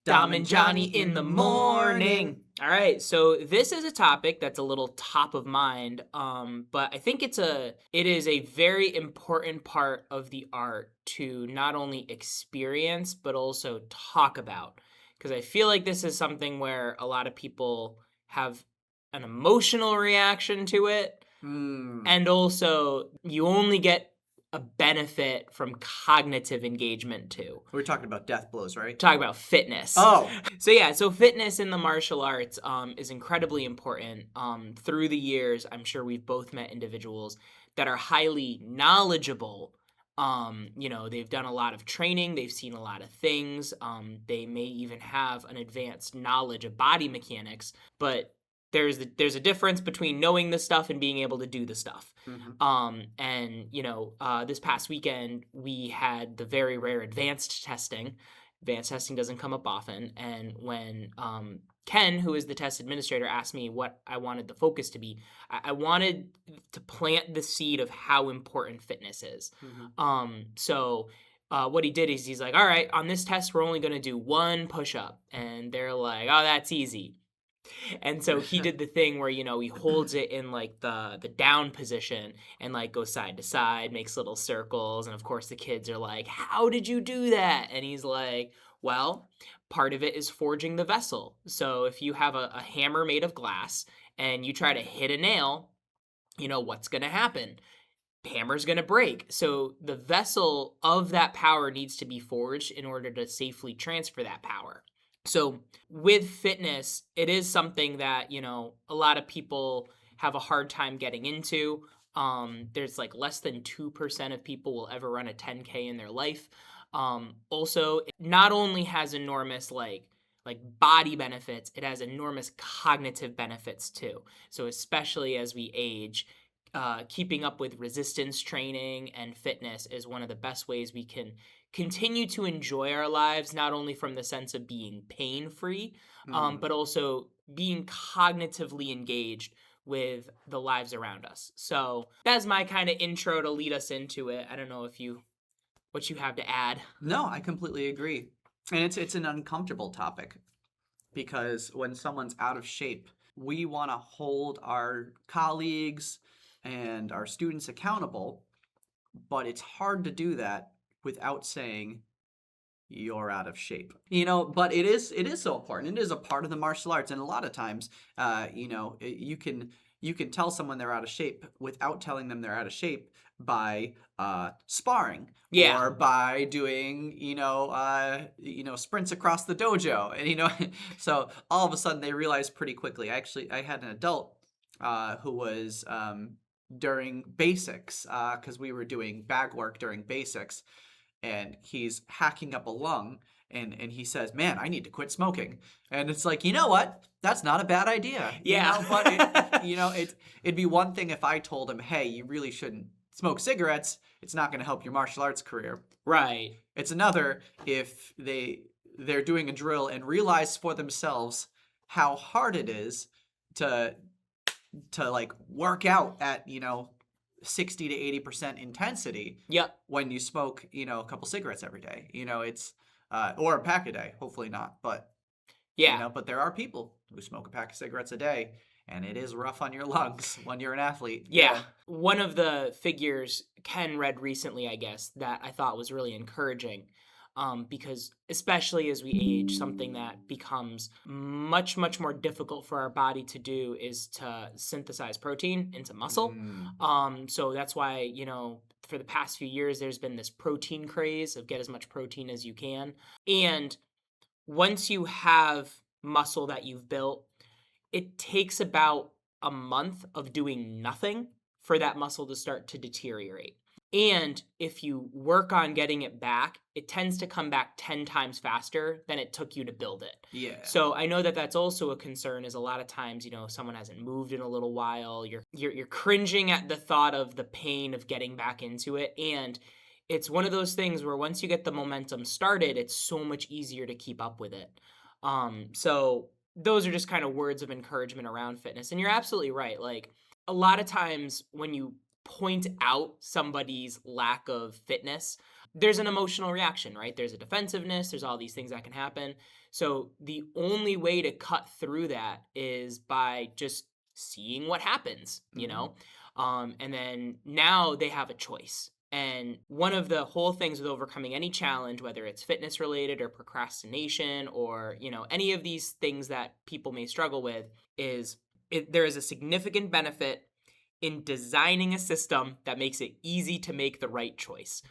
Dom and Johnny in the morning. All right, so this is a topic that's a little top of mind, but I think it is a very important part of the art to not only experience but also talk about, because I feel like this is something where a lot of people have an emotional reaction to it, and also you only get a benefit from cognitive engagement too. We're talking about death blows, right? Talk about fitness. Oh. So fitness in the martial arts is incredibly important. Through the years, I'm sure we've both met individuals that are highly knowledgeable. They've done a lot of training, they've seen a lot of things. They may even have an advanced knowledge of body mechanics, but there's a difference between knowing the stuff and being able to do the stuff. This past weekend we had the very rare advanced testing. Advanced testing doesn't come up often, and when Ken, who is the test administrator, asked me what I wanted the focus to be, I wanted to plant the seed of how important fitness is. What he did is he's like, all right, on this test we're only going to do one push-up, and they're like, oh, that's easy. And so he did the thing where, he holds it in like the down position and like goes side to side, makes little circles. And of course the kids are like, how did you do that? And he's like, well, part of it is forging the vessel. So if you have a hammer made of glass and you try to hit a nail, what's going to happen? Hammer's going to break. So the vessel of that power needs to be forged in order to safely transfer that power. So with fitness, it is something that, a lot of people have a hard time getting into. There's like less than 2% of people will ever run a 10K in their life. Also, it not only has enormous like body benefits, it has enormous cognitive benefits too. So especially as we age, keeping up with resistance training and fitness is one of the best ways we can continue to enjoy our lives, not only from the sense of being pain-free, but also being cognitively engaged with the lives around us. So that's my kind of intro to lead us into it. I don't know what you have to add. No, I completely agree. And it's an uncomfortable topic because when someone's out of shape, we want to hold our colleagues and our students accountable, but it's hard to do that without saying you're out of shape. But it is so important. It is a part of the martial arts, and a lot of times, you can tell someone they're out of shape without telling them they're out of shape by sparring, or by doing sprints across the dojo, and so all of a sudden they realize pretty quickly. Actually, I had an adult who was during basics, because we were doing bag work during basics, and he's hacking up a lung, and he says, man, I need to quit smoking. And it's like, you know what? That's not a bad idea. But it'd be one thing if I told him, hey, you really shouldn't smoke cigarettes. It's not going to help your martial arts career. Right. It's another if they're doing a drill and realize for themselves how hard it is to like work out at 60 to 80% intensity. Yep. When you smoke a couple cigarettes every day, it's or a pack a day. Hopefully not, but but there are people who smoke a pack of cigarettes a day, and it is rough on your lungs when you're an athlete. Yeah. One of the figures Ken read recently, I guess, that I thought was really encouraging, because especially as we age, something that becomes much, much more difficult for our body to do is to synthesize protein into muscle. So that's why, for the past few years, there's been this protein craze of get as much protein as you can. And once you have muscle that you've built, it takes about a month of doing nothing for that muscle to start to deteriorate. And if you work on getting it back, it tends to come back 10 times faster than it took you to build it. Yeah. So I know that that's also a concern, is a lot of times, someone hasn't moved in a little while. You're cringing at the thought of the pain of getting back into it. And it's one of those things where once you get the momentum started, it's so much easier to keep up with it. So those are just kind of words of encouragement around fitness. And you're absolutely right. Like, a lot of times when you point out somebody's lack of fitness, there's an emotional reaction, right? There's a defensiveness, there's all these things that can happen. So the only way to cut through that is by just seeing what happens, you Mm-hmm. know? And then now they have a choice. And one of the whole things with overcoming any challenge, whether it's fitness related or procrastination or, any of these things that people may struggle with, is there is a significant benefit in designing a system that makes it easy to make the right choice.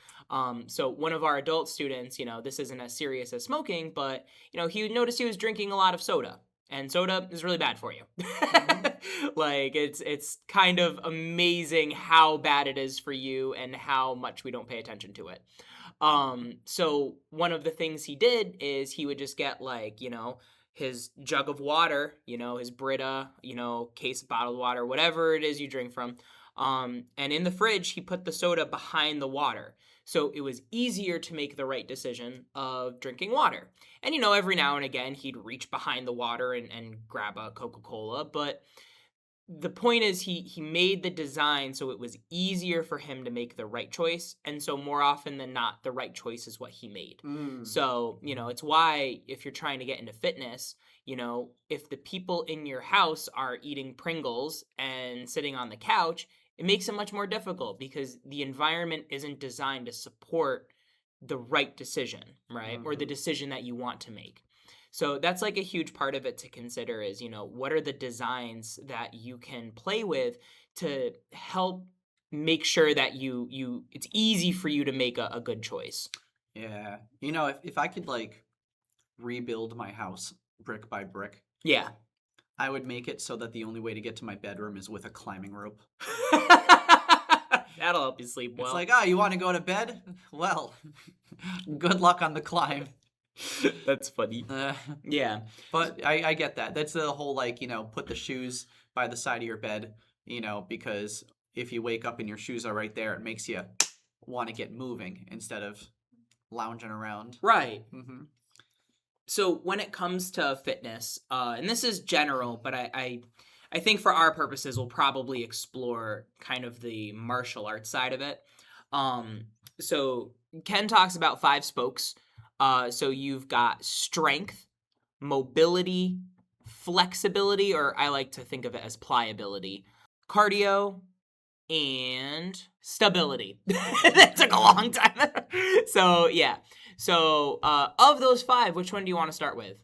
So one of our adult students, this isn't as serious as smoking, but he noticed he was drinking a lot of soda, and soda is really bad for you. Mm-hmm. Like it's kind of amazing how bad it is for you and how much we don't pay attention to it. So one of the things he did is he would just get like, his jug of water, his Brita, case of bottled water, whatever it is you drink from. And in the fridge, he put the soda behind the water. So it was easier to make the right decision of drinking water. And, every now and again, he'd reach behind the water and grab a Coca-Cola. But the point is he made the design so it was easier for him to make the right choice, and so more often than not the right choice is what he made. Mm. So it's why if you're trying to get into fitness, if the people in your house are eating Pringles and sitting on the couch, it makes it much more difficult because the environment isn't designed to support the right decision, right? Or the Mm-hmm. decision that you want to make. So that's like a huge part of it to consider is, what are the designs that you can play with to help make sure that it's easy for you to make a good choice. Yeah. If I could like rebuild my house brick by brick, Yeah. I would make it so that the only way to get to my bedroom is with a climbing rope. That'll help you sleep It's well. like, you want to go to bed? Well, good luck on the climb. That's funny. Uh, Yeah. but I get that. That's the whole like, put the shoes by the side of your bed, because if you wake up and your shoes are right there, it makes you want to get moving instead of lounging around. Right. Mm-hmm. So when it comes to fitness, and this is general, but I think for our purposes, we'll probably explore kind of the martial arts side of it. Um, so Ken talks about 5 spokes. So you've got strength, mobility, flexibility, or I like to think of it as pliability, cardio, and stability. That took a long time. So yeah. So of those 5, which one do you want to start with?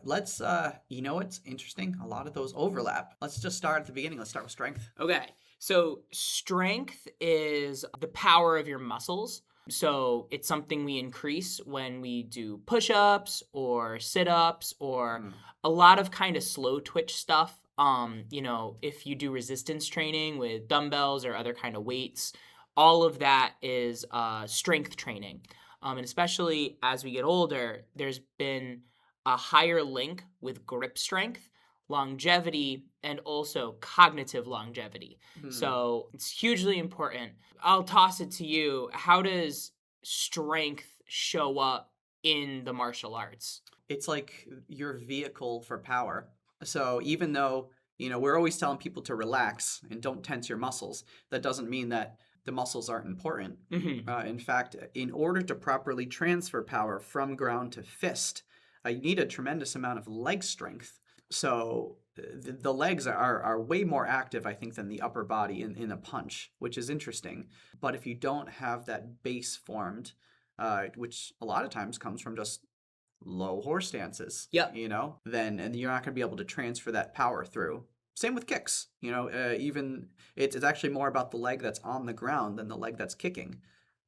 Let's you know what's interesting? A lot of those overlap. Let's just start at the beginning. Let's start with strength. Okay. So strength is the power of your muscles. So it's something we increase when we do push-ups or sit-ups or Mm. a lot of kind of slow twitch stuff. If you do resistance training with dumbbells or other kind of weights, all of that is strength training. And especially as we get older, there's been a higher link with grip strength, longevity, and also cognitive longevity. Hmm. So it's hugely important. I'll toss it to you. How does strength show up in the martial arts? It's like your vehicle for power. So even though, we're always telling people to relax and don't tense your muscles, that doesn't mean that the muscles aren't important. Mm-hmm. In fact, in order to properly transfer power from ground to fist, you need a tremendous amount of leg strength. So the legs are way more active, I think, than the upper body in a punch, which is interesting. But if you don't have that base formed, which a lot of times comes from just low horse stances, Yep. then and you're not going to be able to transfer that power through. Same with kicks, even it's actually more about the leg that's on the ground than the leg that's kicking.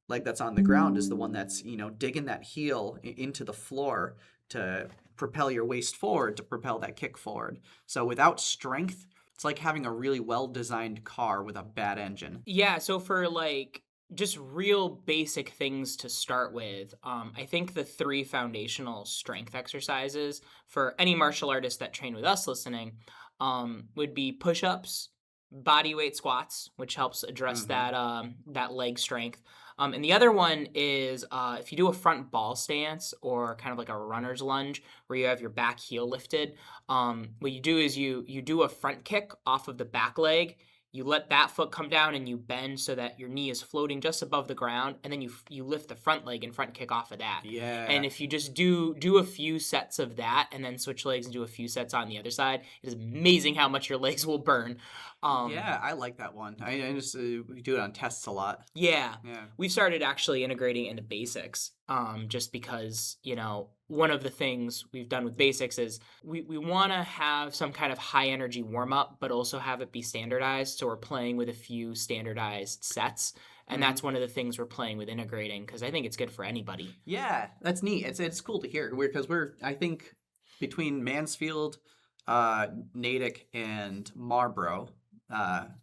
Leg that's on the ground is the one that's, digging that heel into the floor to propel your waist forward, to propel that kick forward. So without strength, it's like having a really well-designed car with a bad engine. Yeah, so for like just real basic things to start with, I think the 3 foundational strength exercises for any martial artist that train with us listening would be push-ups, body weight squats, which helps address Mm-hmm. that leg strength. And the other one is if you do a front ball stance or kind of like a runner's lunge where you have your back heel lifted, what you do is you do a front kick off of the back leg. You let that foot come down and you bend so that your knee is floating just above the ground, and then you lift the front leg and front kick off of that. Yeah. And if you just do a few sets of that and then switch legs and do a few sets on the other side, it is amazing how much your legs will burn. Yeah, I like that one. I just we do it on tests a lot. Yeah. Yeah. We've started actually integrating into basics, just because, one of the things we've done with basics is we want to have some kind of high energy warm up, but also have it be standardized. So we're playing with a few standardized sets. And Mhm. that's one of the things we're playing with integrating because I think it's good for anybody. Yeah, that's neat. It's cool to hear. Because I think between Mansfield, Natick, and Marlborough,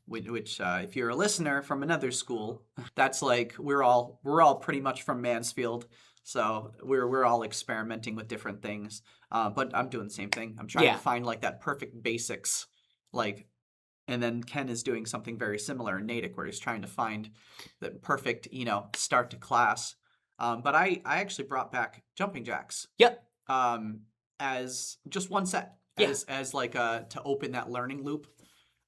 which if you're a listener from another school, that's like we're all pretty much from Mansfield, so we're all experimenting with different things. But I'm doing the same thing. I'm trying to Yeah. find like that perfect basics, like. And then Ken is doing something very similar in Natick, where he's trying to find the perfect, start to class. But I actually brought back jumping jacks Yep. as just one set, Yeah. as like to open that learning loop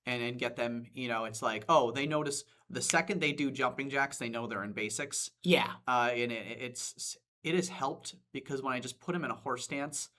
and get them. It's like, oh, they notice the second they do jumping jacks, they know they're in basics. Yeah. And it has helped because when I just put them in a horse stance,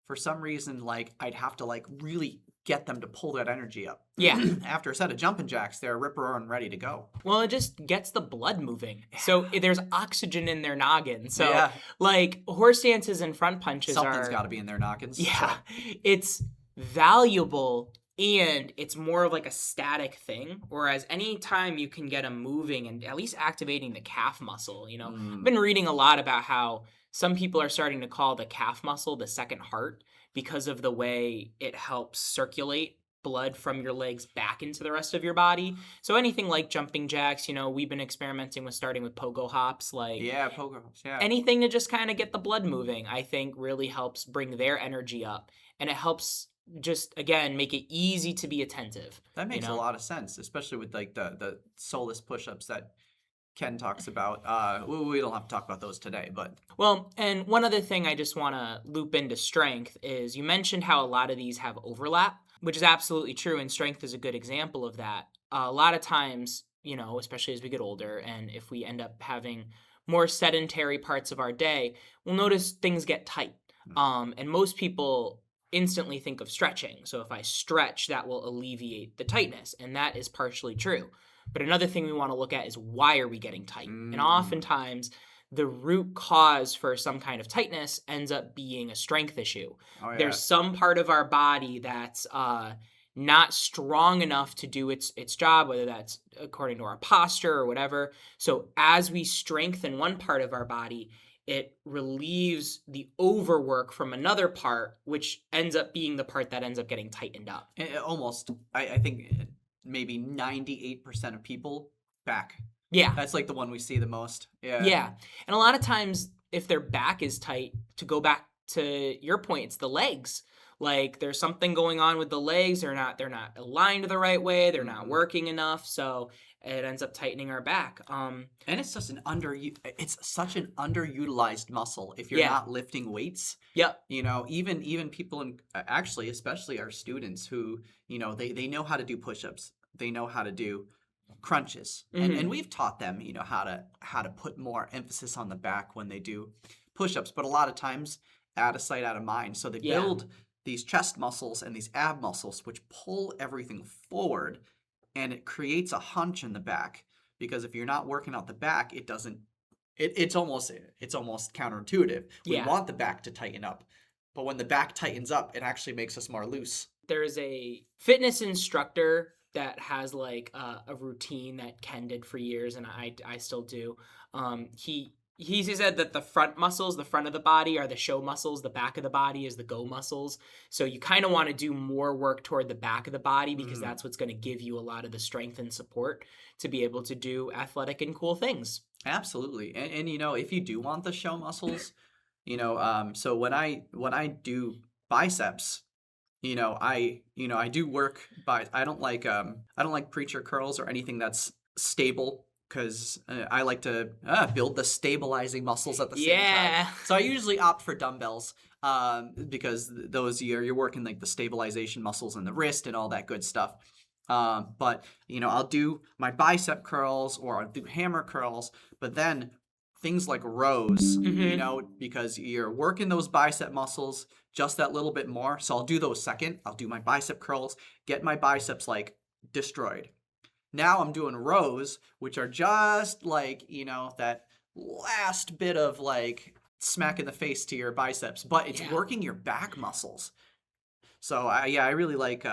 for some reason, like I'd have to like really get them to pull that energy up. Yeah. After a set of jumping jacks, they're rip-roaring ready to go. Well, it just gets the blood moving. So there's oxygen in their noggin. So Yeah. like horse stances and front punches Something's are got to be in their noggins. Yeah. So. It's valuable and it's more of like a static thing. Whereas anytime you can get them moving and at least activating the calf muscle, I've been reading a lot about how some people are starting to call the calf muscle the second heart because of the way it helps circulate blood from your legs back into the rest of your body. So anything like jumping jacks, we've been experimenting with starting with pogo hops, like Yeah, pogo hops, yeah. anything to just kind of get the blood moving, I think really helps bring their energy up. And it helps just, again, make it easy to be attentive. That makes a lot of sense, especially with like the soulless push-ups that Ken talks about. We don't have to talk about those today, but Well, and one other thing I just want to loop into strength is you mentioned how a lot of these have overlap, which is absolutely true, and strength is a good example of that. A lot of times, especially as we get older, and if we end up having more sedentary parts of our day, we'll notice things get tight. And most people instantly think of stretching. So if I stretch, that will alleviate the tightness, and that is partially true. But another thing we want to look at is why are we getting tight? And oftentimes the root cause for some kind of tightness ends up being a strength issue. oh, yeah. There's some part of our body that's not strong enough to do its job, whether that's according to our posture or whatever. So as we strengthen one part of our body, it relieves the overwork from another part, which ends up being the part that ends up getting tightened up. Almost, I think maybe 98% of people back. Yeah. That's like the one we see the most. Yeah. Yeah. And a lot of times, if their back is tight, to go back to your point, it's the legs. Like there's something going on with the legs. They're not aligned the right way. They're not working enough. So it ends up tightening our back. And it's just it's such an underutilized muscle if you're not lifting weights. Yep. Even people actually, especially our students who, they know how to do push-ups. They know how to do crunches. And we've taught them, how to put more emphasis on the back when they do push-ups, but a lot of times out of sight, out of mind. So they build these chest muscles and these ab muscles which pull everything forward, and it creates a hunch in the back because if you're not working out the back, it doesn't it's almost counterintuitive. We want the back to tighten up, but when the back tightens up, it actually makes us more loose. There's a fitness instructor that has like a routine that Ken did for years, and I still do. He said that the front muscles, the front of the body, are the show muscles. The back of the body is the go muscles. So you kind of want to do more work toward the back of the body because that's what's going to give you a lot of the strength and support to be able to do athletic and cool things. Absolutely. And if you do want the show muscles, so when I do biceps, I do work by, I don't like preacher curls or anything that's stable because I like to build the stabilizing muscles at the same time. So I usually opt for dumbbells because those you're working like the stabilization muscles in the wrist and all that good stuff. But I'll do my bicep curls or I'll do hammer curls, but then things like rows, because you're working those bicep muscles just that little bit more. So I'll do those second. I'll do my bicep curls, get my biceps like destroyed. Now I'm doing rows, which are just like, that last bit of like smack in the face to your biceps, but it's Yeah. working your back muscles. So I really like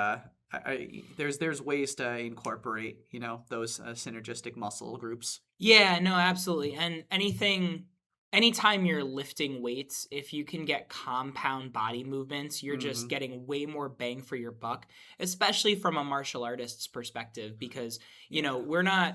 there's ways to incorporate those synergistic muscle groups. Yeah, no, absolutely. And anytime you're lifting weights, if you can get compound body movements, you're just Hmm. getting way more bang for your buck, especially from a martial artist's perspective, because, Yeah.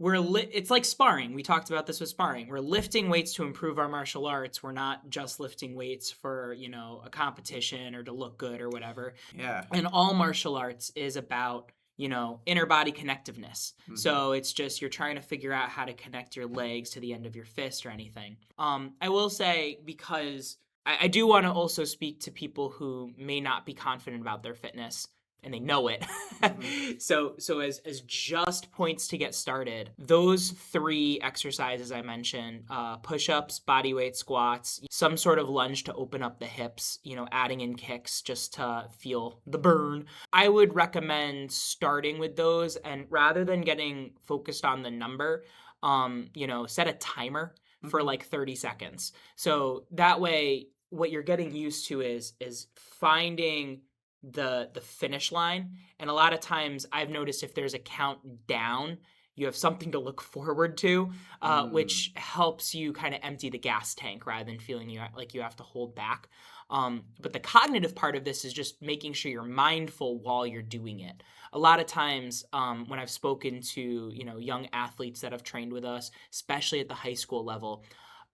it's like sparring. We talked about this with sparring. We're lifting weights to improve our martial arts. We're not just lifting weights for, a competition or to look good or whatever. Yeah. And all martial arts is about inner body connectiveness. Hmm. So it's just you're trying to figure out how to connect your legs to the end of your fist or anything. I will say, because I do want to also speak to people who may not be confident about their fitness and they know it. Hmm. So as just points to get started, those 3 exercises I mentioned, push-ups, body weight squats, some sort of lunge to open up the hips, adding in kicks just to feel the burn. I would recommend starting with those, and rather than getting focused on the number, set a timer for Hmm. like 30 seconds. So that way what you're getting used to is finding the finish line. And a lot of times I've noticed if there's a countdown, you have something to look forward to, Mm. which helps you kind of empty the gas tank rather than feeling like you have to hold back. But the cognitive part of this is just making sure you're mindful while you're doing it. A lot of times, when I've spoken to young athletes that have trained with us, especially at the high school level,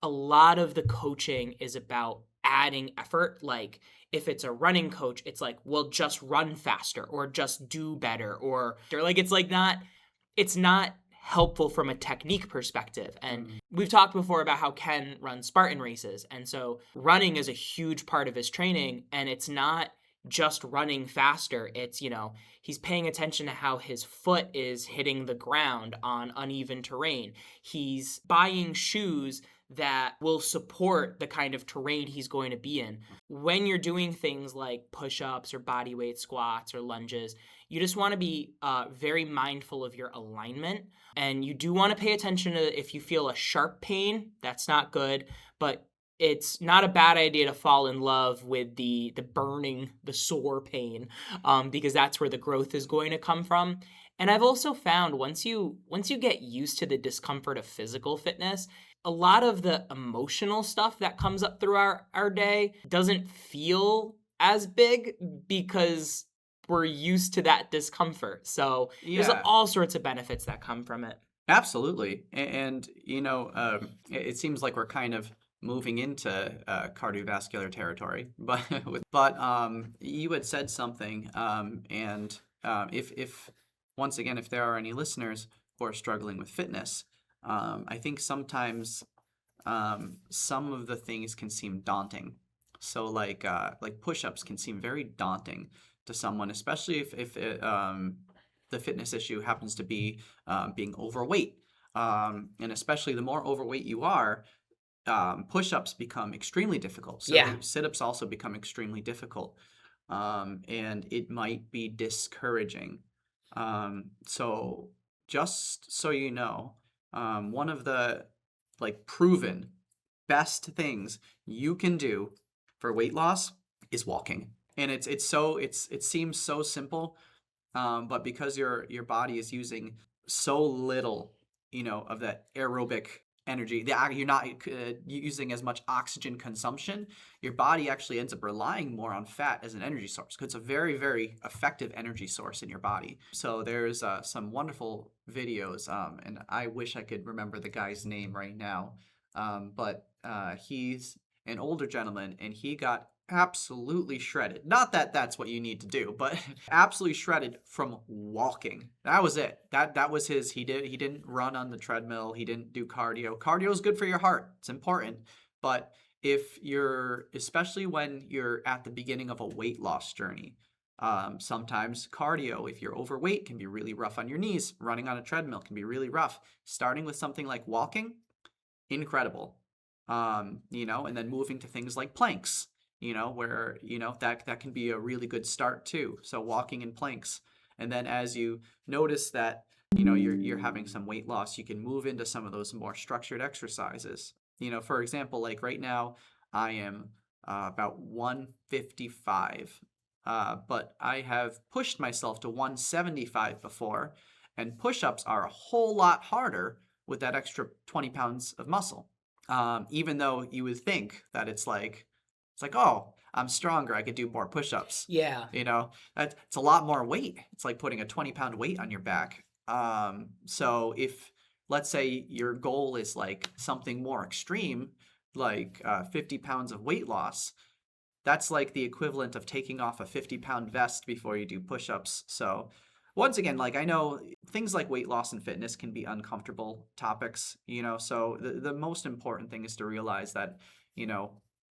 a lot of the coaching is about adding effort. Like if it's a running coach, it's like, well, just run faster or just do better, or like it's not helpful from a technique perspective. And Mm. we've talked before about how Ken runs Spartan races. And so running is a huge part of his training. And it's not just running faster. It's, he's paying attention to how his foot is hitting the ground on uneven terrain. He's buying shoes that will support the kind of terrain he's going to be in. When you're doing things like push ups or body weight squats or lunges, you just want to be very mindful of your alignment. And you do want to pay attention to if you feel a sharp pain, that's not good. But it's not a bad idea to fall in love with the burning, the sore pain, because that's where the growth is going to come from. And I've also found once you get used to the discomfort of physical fitness, a lot of the emotional stuff that comes up through our day doesn't feel as big because we're used to that discomfort. So there's Yeah. all sorts of benefits that come from it. Absolutely. And, it seems like we're kind of moving into cardiovascular territory, but you had said something, and if once again, if there are any listeners who are struggling with fitness, I think sometimes some of the things can seem daunting. So like push-ups can seem very daunting to someone, especially if the fitness issue happens to be being overweight. And especially the more overweight you are, push-ups become extremely difficult. Yeah. So sit-ups also become extremely difficult. And it might be discouraging. So just so you know, one of the like proven best things you can do for weight loss is walking. And it seems so simple, but because your body is using so little, of that aerobic energy, you're not using as much oxygen consumption. Your body actually ends up relying more on fat as an energy source because it's a very, very effective energy source in your body. So there's some wonderful videos, and I wish I could remember the guy's name right now, but he's an older gentleman, and he got absolutely shredded. Not that that's what you need to do, but absolutely shredded from walking. That was it. That was his. He didn't run on the treadmill. He didn't do cardio. Cardio is good for your heart. It's important. But if you're, especially when you're at the beginning of a weight loss journey, Sometimes cardio, if you're overweight, can be really rough on your knees. Running on a treadmill can be really rough. Starting with something like walking, incredible. And then moving to things like planks, where, that can be a really good start too. So walking in planks. And then as you notice that, you're having some weight loss, you can move into some of those more structured exercises. For example, like right now, I am about 155, but I have pushed myself to 175 before, and push-ups are a whole lot harder with that extra 20 pounds of muscle. Even though you would think that it's like, oh, I'm stronger, I could do more push-ups. Yeah. It's a lot more weight. It's like putting a 20-pound weight on your back. So if, let's say, your goal is like something more extreme, like 50 pounds of weight loss, that's like the equivalent of taking off a 50-pound vest before you do push-ups. So once again, like, I know things like weight loss and fitness can be uncomfortable topics, so the most important thing is to realize that,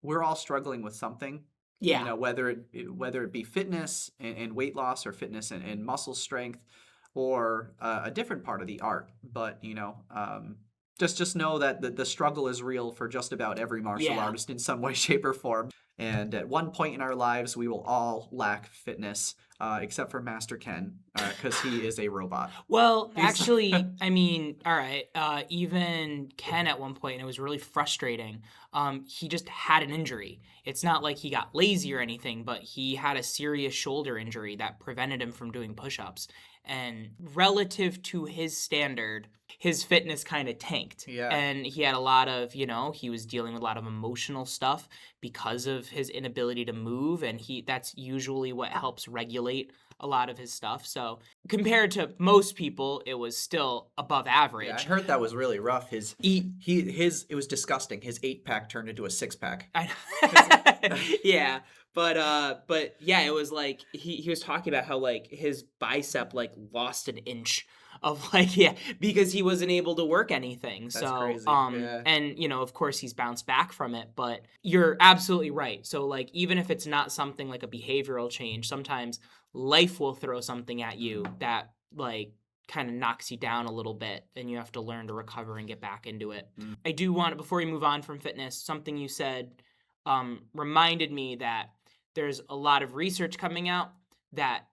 we're all struggling with something, Yeah. whether it be fitness and weight loss, or fitness and muscle strength, or a different part of the art. But, just know that the struggle is real for just about every martial Yeah. artist in some way, shape, or form. And at one point in our lives, we will all lack fitness, except for Master Ken, because he is a robot. Well, He's actually, I mean, all right. Even Ken at one point, and it was really frustrating. He just had an injury. It's not like he got lazy or anything, but he had a serious shoulder injury that prevented him from doing push-ups. And relative to his standard, his fitness kind of tanked. Yeah. And he had a lot of, he was dealing with a lot of emotional stuff because of his inability to move, and that's usually what helps regulate a lot of his stuff. So compared to most people, it was still above Yeah, I average. heard that was really rough. His He, it was disgusting. His 8-pack turned into a 6-pack. yeah, but yeah, it was like he was talking about how like his bicep like lost an inch of like because he wasn't able to work anything. That's So crazy. Yeah. and of course he's bounced back from it, but you're absolutely right. So like even if it's not something like a behavioral change, sometimes life will throw something at you that like kind of knocks you down a little bit, and you have to learn to recover and get back into it. I do want, before we move on from fitness, something you said reminded me that there's a lot of research coming out that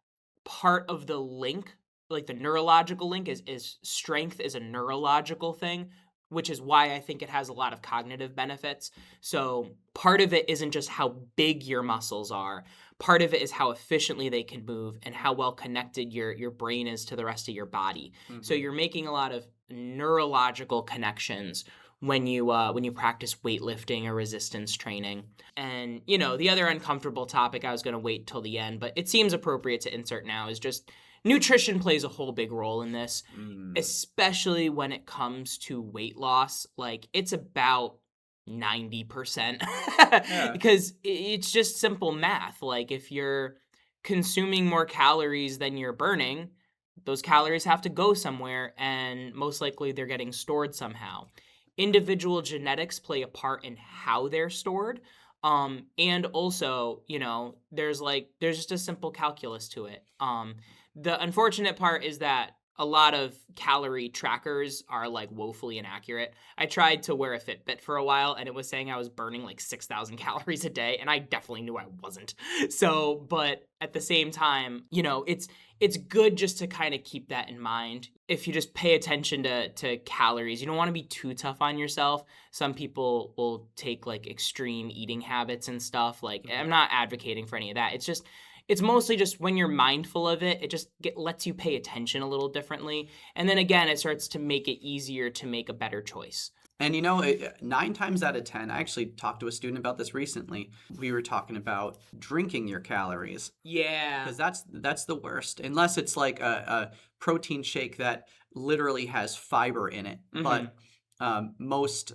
part of the link, like the neurological link, is strength is a neurological thing, which is why I think it has a lot of cognitive benefits. So part of it isn't just how big your muscles are. Part of it is how efficiently they can move and how well connected your brain is to the rest of your body. So you're making a lot of neurological connections when you practice weightlifting or resistance training. And the other uncomfortable topic I was going to wait till the end, but it seems appropriate to insert now, is just nutrition plays a whole big role in this, especially when it comes to weight loss. Like, it's about 90%. Because it's just simple math. Like, if you're consuming more calories than you're burning, those calories have to go somewhere, and most likely they're getting stored somehow. Individual genetics play a part in how they're stored. And also, there's just a simple calculus to it. The unfortunate part is that a lot of calorie trackers are like woefully inaccurate. I tried to wear a Fitbit for a while, and it was saying I was burning like 6,000 calories a day, and I definitely knew I wasn't. So, but at the same time, it's good just to kind of keep that in mind. If you just pay attention to calories, you don't want to be too tough on yourself. Some people will take like extreme eating habits and stuff. Like, I'm not advocating for any of that. It's mostly just when you're mindful of it, it just lets you pay attention a little differently. And then again, it starts to make it easier to make a better choice. And 9 times out of 10, I actually talked to a student about this recently. We were talking about drinking your calories. Yeah. Because that's the worst. Unless it's like a protein shake that literally has fiber in it. But most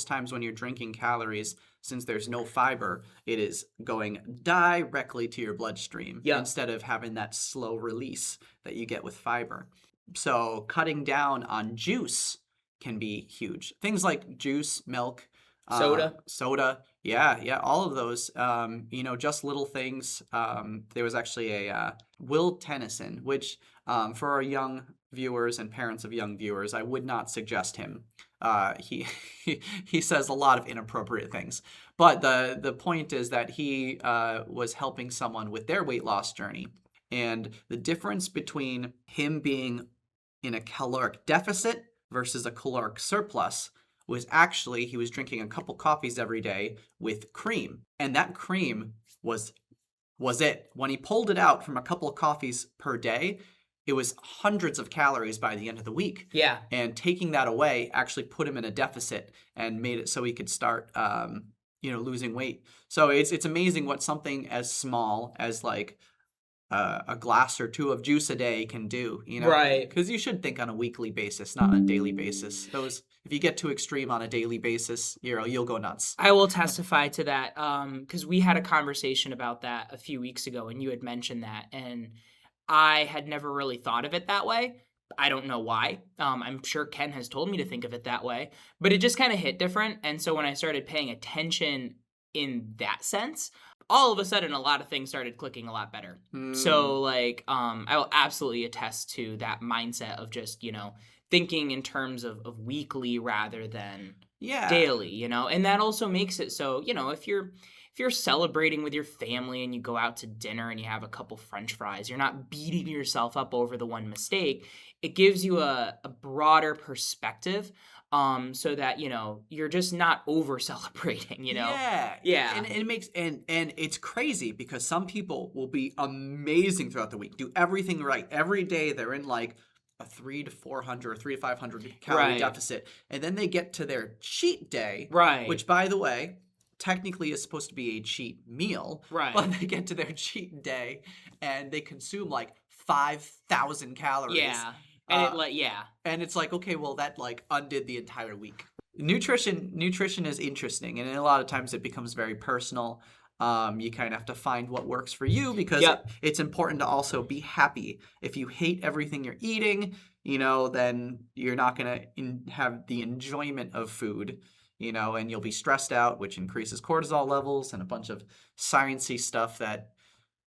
times when you're drinking calories, since there's no fiber, it is going directly to your bloodstream instead of having that slow release that you get with fiber. So cutting down on juice can be huge. Things like juice, milk, soda, Yeah, all of those. Just little things. There was actually a Will Tennyson, which for our young viewers and parents of young viewers, I would not suggest him. He he says a lot of inappropriate things. But the point is that he was helping someone with their weight loss journey, and the difference between him being in a caloric deficit versus a caloric surplus was actually he was drinking a couple coffees every day with cream, and that cream was it. When he pulled it out from a couple of coffees per day, it was hundreds of calories by the end of the week. Yeah. And taking that away actually put him in a deficit and made it so he could start losing weight. So it's amazing what something as small as like a glass or two of juice a day can do, Right. because you should think on a weekly basis, not on a daily basis. If you get too extreme on a daily basis, you'll go nuts. I will testify to that because we had a conversation about that a few weeks ago, and you had mentioned that, and I had never really thought of it that way. I don't know why. I'm sure Ken has told me to think of it that way, but it just kind of hit different. And so when I started paying attention in that sense, all of a sudden a lot of things started clicking a lot better. So like I will absolutely attest to that mindset of just, thinking in terms of weekly rather than daily, and that also makes it so, if you're celebrating with your family and you go out to dinner and you have a couple French fries, you're not beating yourself up over the one mistake. It gives you a broader perspective, so that you're just not over celebrating. Yeah. And it makes and it's crazy because some people will be amazing throughout the week, do everything right every day. They're in like a 300 to 400 or 300 to 500 calorie Right. deficit, and then they get to their cheat day, Right. which, by the way, technically is supposed to be a cheat meal, Right. but they get to their cheat day and they consume like 5,000 calories. Yeah. And And it's like, okay, well, that like undid the entire week. Nutrition is interesting, and a lot of times it becomes very personal. You kind of have to find what works for you because it's important to also be happy. If you hate everything you're eating, then you're not going to have the enjoyment of food, and you'll be stressed out, which increases cortisol levels and a bunch of sciencey stuff that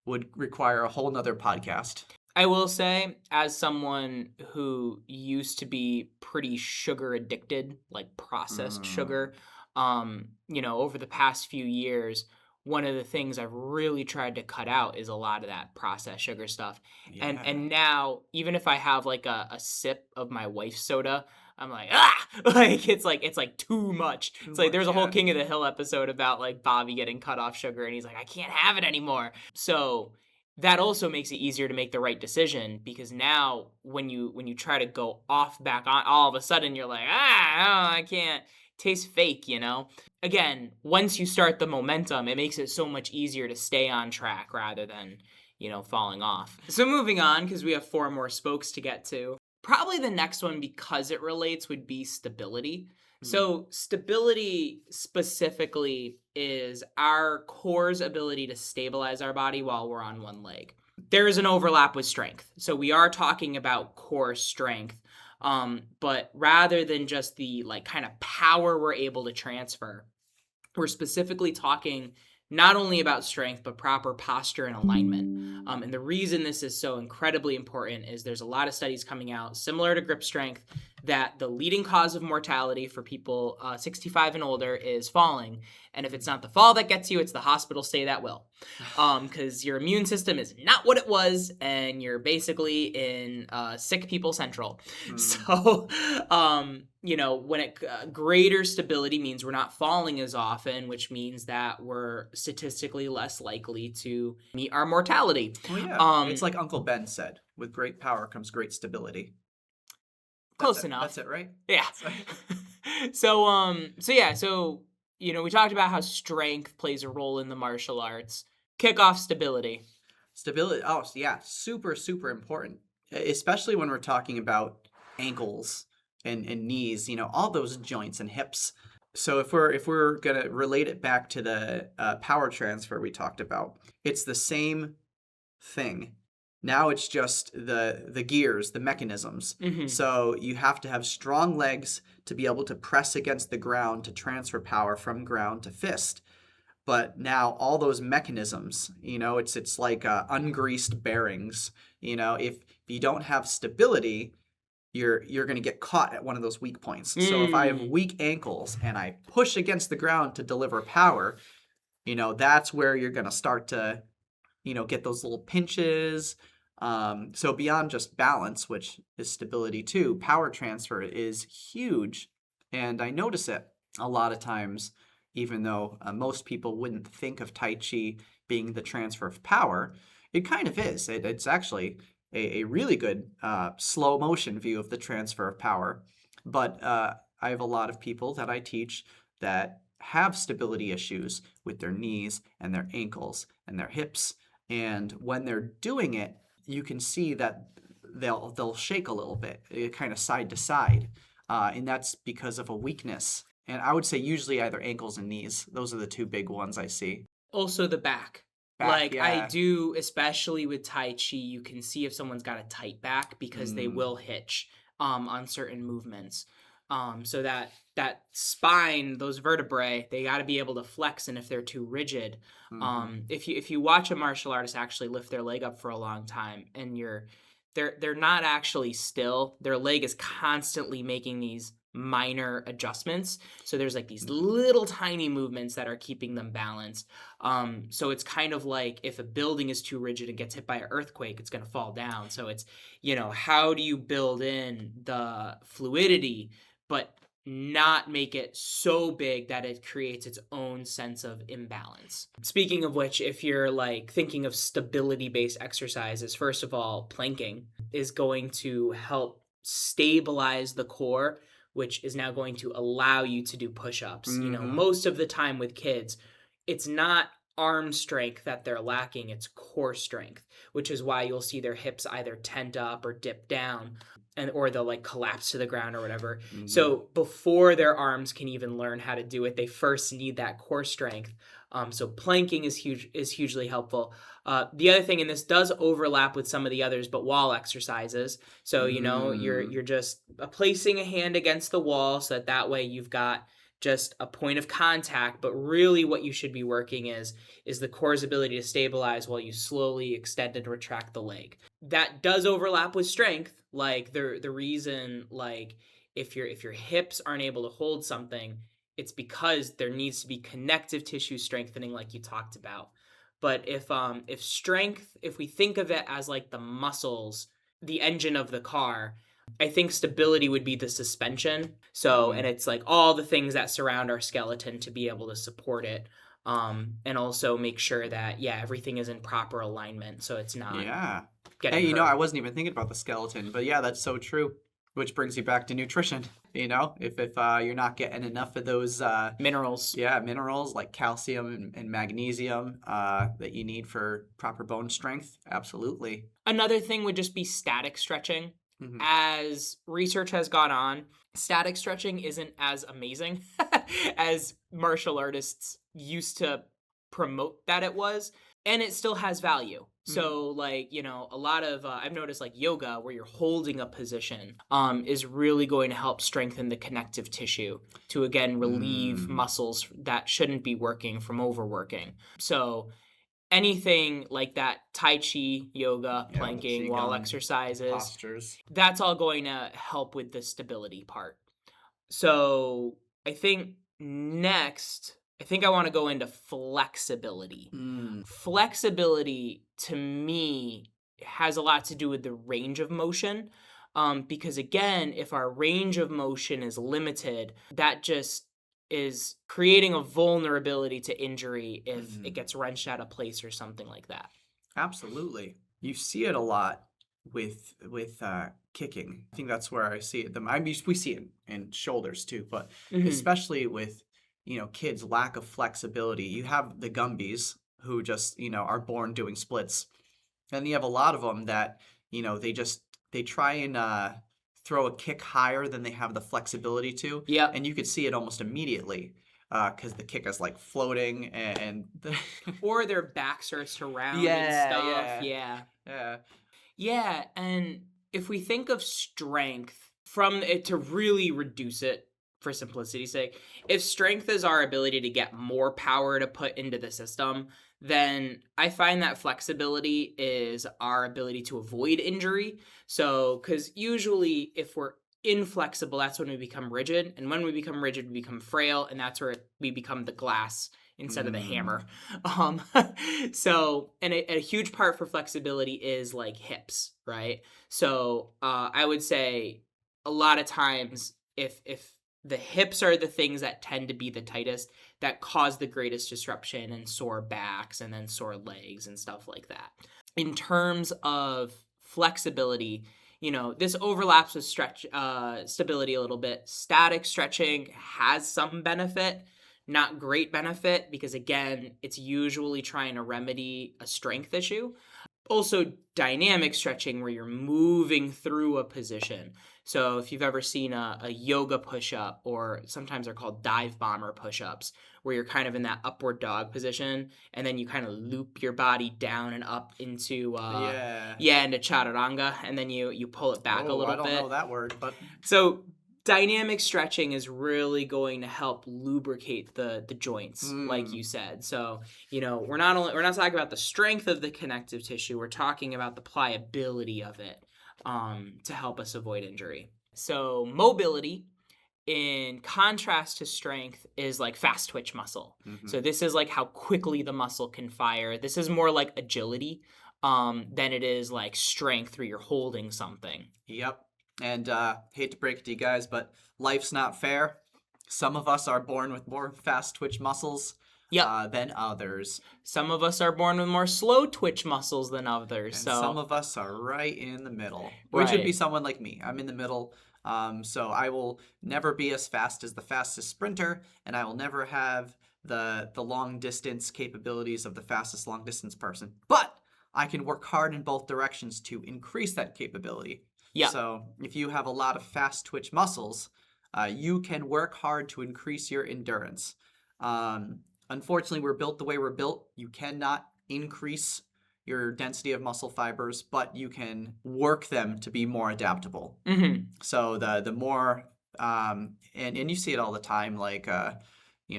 would require a whole nother podcast. I will say, as someone who used to be pretty sugar addicted, like processed sugar, over the past few years, one of the things I've really tried to cut out is a lot of that processed sugar stuff. Yeah. And now, even if I have like a sip of my wife's soda, I'm like, ah! Like it's like too much. It's like there's a whole King of the Hill episode about like Bobby getting cut off sugar and he's like, I can't have it anymore. So that also makes it easier to make the right decision because now when you try to go off back on, all of a sudden you're like, I can't. Taste fake, Again, once you start the momentum, it makes it so much easier to stay on track rather than, falling off. So moving on, because we have 4 more spokes to get to. Probably the next one, because it relates, would be stability. So stability specifically is our core's ability to stabilize our body while we're on one leg. There is an overlap with strength. So we are talking about core strength. But rather than just the like kind of power we're able to transfer, we're specifically talking not only about strength, but proper posture and alignment. And the reason this is so incredibly important is there's a lot of studies coming out similar to grip strength that the leading cause of mortality for people 65 and older is falling. And if it's not the fall that gets you, it's the hospital stay that will. Because your immune system is not what it was, and you're basically in sick people central. So, when greater stability means we're not falling as often, which means that we're statistically less likely to meet our mortality. Well, yeah. It's like Uncle Ben said, with great power comes great stability. Close enough. That's it, right? Yeah. So we talked about how strength plays a role in the martial arts. Kick off stability. Stability. Oh, yeah. Super, super important. Especially when we're talking about ankles and knees, all those joints and hips. So if we're going to relate it back to the power transfer we talked about, it's the same thing. Now it's just the gears, the mechanisms. Mm-hmm. So you have to have strong legs to be able to press against the ground to transfer power from ground to fist. But now all those mechanisms, it's like ungreased bearings. If you don't have stability, you're going to get caught at one of those weak points. So if I have Mm. weak ankles and I push against the ground to deliver power, that's where you're going to start to, get those little pinches. So beyond just balance, which is stability too, power transfer is huge. And I notice it a lot of times, even though most people wouldn't think of Tai Chi being the transfer of power, it kind of is. It's actually a really good slow motion view of the transfer of power. But I have a lot of people that I teach that have stability issues with their knees and their ankles and their hips. And when they're doing it, you can see that they'll shake a little bit, kind of side to side, and that's because of a weakness. And I would say usually either ankles and knees. Those are the two big ones I see. Also the back. Back, Like I yeah. do, especially with Tai Chi, you can see if someone's got a tight back because they Mm, will hitch on certain movements. So that spine, those vertebrae, they got to be able to flex, and if they're too rigid, mm-hmm, if you watch a martial artist actually lift their leg up for a long time, and they're not actually still, their leg is constantly making these minor adjustments. So there's like these little tiny movements that are keeping them balanced. So it's kind of like if a building is too rigid and gets hit by an earthquake, it's going to fall down. So it's, how do you build in the fluidity, but not make it so big that it creates its own sense of imbalance. Speaking of which, if you're like thinking of stability based exercises, first of all, planking is going to help stabilize the core, which is now going to allow you to do push-ups. mm-hmm, Most of the time with kids, it's not arm strength that they're lacking, it's core strength, which is why you'll see their hips either tent up or dip down, and or they'll like collapse to the ground or whatever. mm-hmm. So before their arms can even learn how to do it, they first need that core strength. So planking is hugely helpful. The other thing, and this does overlap with some of the others, but wall exercises. So you're just placing a hand against the wall, so that way you've got just a point of contact. But really, what you should be working is the core's ability to stabilize while you slowly extend and retract the leg. That does overlap with strength. Like the reason, like if your hips aren't able to hold something, it's because there needs to be connective tissue strengthening, like you talked about. But if strength, if we think of it as like the muscles, the engine of the car, I think stability would be the suspension. So, and Mm. it's like all the things that surround our skeleton to be able to support it. And also make sure that, yeah, everything is in proper alignment so it's not Yeah. Hey, getting I hurt. wasn't even thinking about the skeleton, but yeah, that's so true. Which brings you back to nutrition. If you're not getting enough of those Minerals. yeah, minerals like calcium and magnesium that you need for proper bone strength, absolutely. Another thing would just be static stretching. Hmm. As research has gone on, static stretching isn't as amazing as martial artists used to promote that it was, and it still has value. Hmm. So, like, a lot of I've noticed like yoga, where you're holding a position, is really going to help strengthen the connective tissue to again relieve Mm. muscles that shouldn't be working from overworking. So, anything like that, tai chi, yoga, Yeah, the planking, wall qigong exercises, postures. that's all going to help with the stability part. So I think next, I think I want to go into flexibility. Mm. Flexibility to me has a lot to do with the range of motion. Because again, if our range of motion is limited, that just is creating a vulnerability to injury if it Mm. gets wrenched out of place or something like that. Absolutely. You see it a lot with kicking. I think that's where I see it. I mean, we see it in shoulders too, but Hmm. especially with kids' lack of flexibility. You have the Gumbies who just are born doing splits, and you have a lot of them that they try and throw a kick higher than they have the flexibility to, Yep. and you could see it almost immediately because the kick is like floating and Or their backs are around and yeah, stuff. yeah, Yeah. yeah. Yeah, and if we think of strength from it to really reduce it, for simplicity's sake, if strength is our ability to get more power to put into the system, then I find that flexibility is our ability to avoid injury. So, because usually if we're inflexible, that's when we become rigid. And when we become rigid, we become frail. And that's where we become the glass instead of the hammer. Um, and a huge part for flexibility is like hips, right? So I would say a lot of times if the hips are the things that tend to be the tightest that cause the greatest disruption and sore backs and then sore legs and stuff like that. In terms of flexibility, this overlaps with stability a little bit. Static stretching has some benefit, not great benefit, because again, it's usually trying to remedy a strength issue. Also, dynamic stretching where you're moving through a position. So if you've ever seen a yoga push-up, or sometimes they're called dive bomber push-ups, where you're kind of in that upward dog position, and then you kind of loop your body down and up into Yeah. into chaturanga, and then you pull it back a Oh, I little don't bit. know that word, but So dynamic stretching is really going to help lubricate the joints, like you said. So, we're not talking about the strength of the connective tissue, we're talking about the pliability of it to help us avoid injury. So mobility, in contrast to strength, is like fast twitch muscle. So this is like how quickly the muscle can fire. This is more like agility than it is like strength where you're holding something. Yep. And hate to break it to you guys, but life's not fair. Some of us are born with more fast twitch muscles Yep. than others. Some of us are born with more slow twitch muscles than others. And So some of us are right in the middle, which would be someone like me. I'm in the middle. So I will never be as fast as the fastest sprinter, and I will never have the long distance capabilities of the fastest long distance person. But I can work hard in both directions to increase that capability. yeah. So if you have a lot of fast twitch muscles, you can work hard to increase your endurance. Unfortunately, we're built the way we're built. You cannot increase your density of muscle fibers, but you can work them to be more adaptable. So the more and you see it all the time, like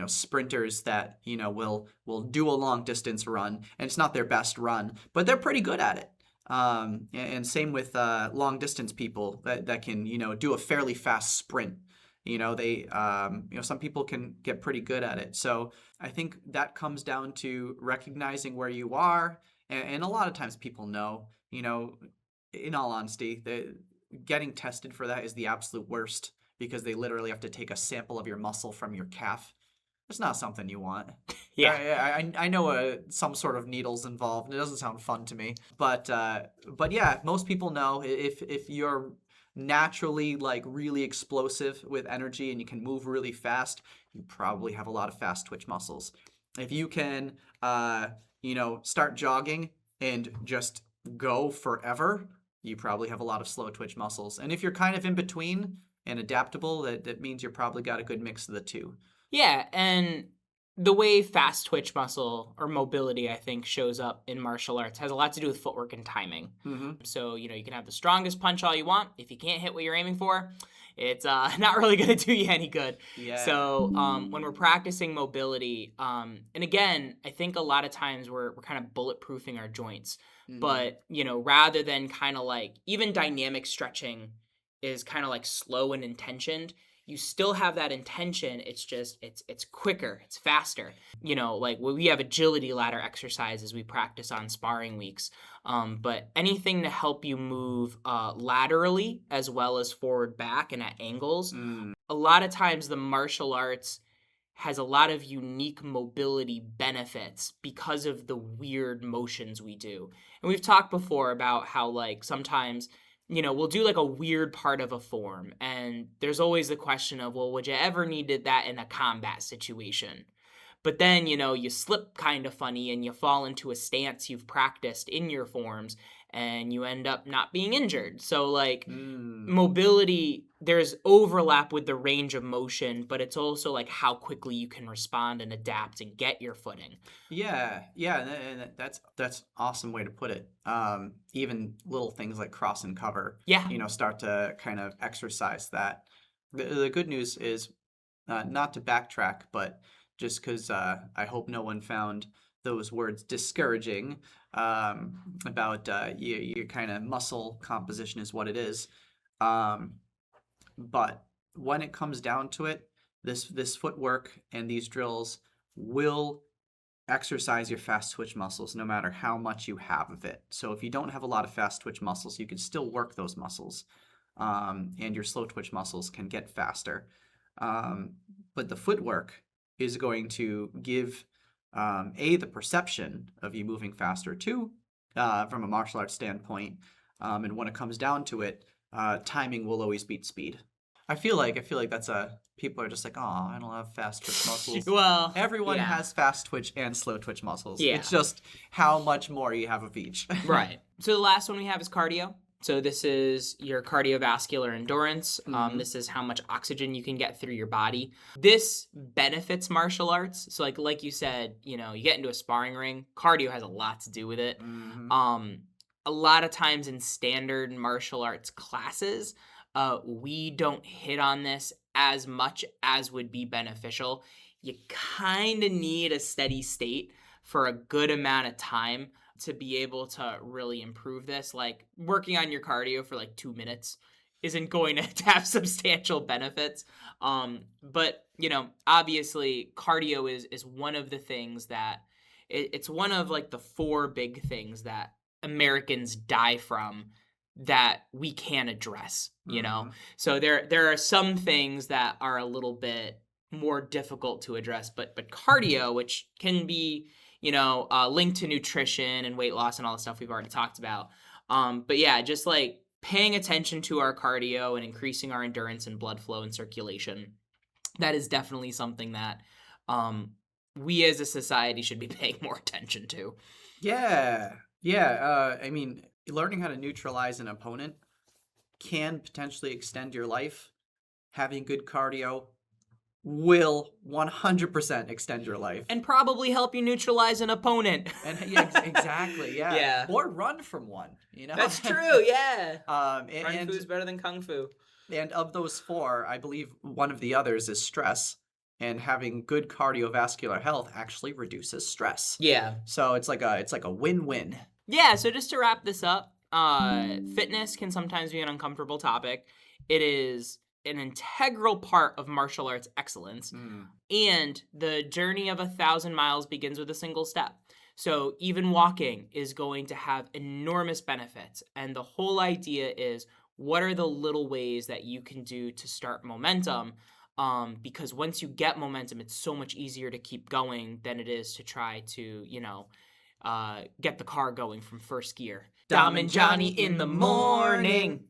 sprinters that will do a long distance run, and it's not their best run, but they're pretty good at it. And same with long distance people that can do a fairly fast sprint. They some people can get pretty good at it. So I think that comes down to recognizing where you are, and a lot of times people know. In all honesty, getting tested for that is the absolute worst, because they literally have to take a sample of your muscle from your calf. It's not something you want. Yeah. I know some sort of needles involved. It doesn't sound fun to me. But yeah, most people know if you're naturally like really explosive with energy and you can move really fast, you probably have a lot of fast twitch muscles. If you can, start jogging and just go forever, you probably have a lot of slow twitch muscles. And if you're kind of in between and adaptable, that means you're probably got a good mix of the two. Yeah, and the way fast twitch muscle or mobility, I think, shows up in martial arts has a lot to do with footwork and timing. So, you can have the strongest punch all you want. If you can't hit what you're aiming for, it's not really going to do you any good. Yeah. So when we're practicing mobility, and again, I think a lot of times we're kind of bulletproofing our joints. But, rather than kind of like, even dynamic stretching is kind of like slow and intentioned. You still have that intention. It's just it's quicker, it's faster. Like we have agility ladder exercises we practice on sparring weeks. But anything to help you move laterally as well as forward back and at angles. A lot of times the martial arts has a lot of unique mobility benefits because of the weird motions we do. And we've talked before about how like sometimes we'll do like a weird part of a form, and there's always the question of, well, would you ever need that in a combat situation? But then, you slip kind of funny and you fall into a stance you've practiced in your forms, and you end up not being injured. So, like, mobility, there's overlap with the range of motion, but it's also like how quickly you can respond and adapt and get your footing. Yeah, and that's awesome way to put it. Even little things like cross and cover, Yeah. start to kind of exercise that. The good news is not to backtrack, but just because I hope no one found those words discouraging about your kind of muscle composition is what it is. Um, but when it comes down to it, this footwork and these drills will exercise your fast twitch muscles no matter how much you have of it. So if you don't have a lot of fast twitch muscles, you can still work those muscles, and your slow twitch muscles can get faster. Um, but the footwork is going to give the perception of you moving faster, two, from a martial arts standpoint. And when it comes down to it, timing will always beat speed. I feel like that's a people are just like, oh, I don't have fast twitch muscles. Well, Everyone yeah. has fast twitch and slow twitch muscles. Yeah. It's just how much more you have of each. Right. So the last one we have is cardio. So this is your cardiovascular endurance. This is how much oxygen you can get through your body. This benefits martial arts. So like you said, you get into a sparring ring. Cardio has a lot to do with it. A lot of times in standard martial arts classes, we don't hit on this as much as would be beneficial. You kind of need a steady state for a good amount of time to be able to really improve this. Like working on your cardio for like 2 minutes isn't going to have substantial benefits. But obviously cardio is one of the things that it's one of like the 4 big things that Americans die from that we can address, So there are some things that are a little bit more difficult to address, but cardio, which can be linked to nutrition and weight loss and all the stuff we've already talked about. But yeah, just like paying attention to our cardio and increasing our endurance and blood flow and circulation, that is definitely something that we as a society should be paying more attention to. Yeah. I mean, learning how to neutralize an opponent can potentially extend your life. Having good cardio will 100% extend your life. And probably help you neutralize an opponent. And yeah, exactly, yeah. Yeah. Or run from one, That's true, yeah. Kung Fu is better than Kung Fu. And of those 4, I believe one of the others is stress. And having good cardiovascular health actually reduces stress. Yeah. So it's like a win-win. Yeah, so just to wrap this up, fitness can sometimes be an uncomfortable topic. It is an integral part of martial arts excellence. And the journey of 1,000 miles begins with a single step. So even walking is going to have enormous benefits. And the whole idea is, what are the little ways that you can do to start momentum? Because once you get momentum, it's so much easier to keep going than it is to try to, get the car going from first gear. Dom and Johnny in the morning.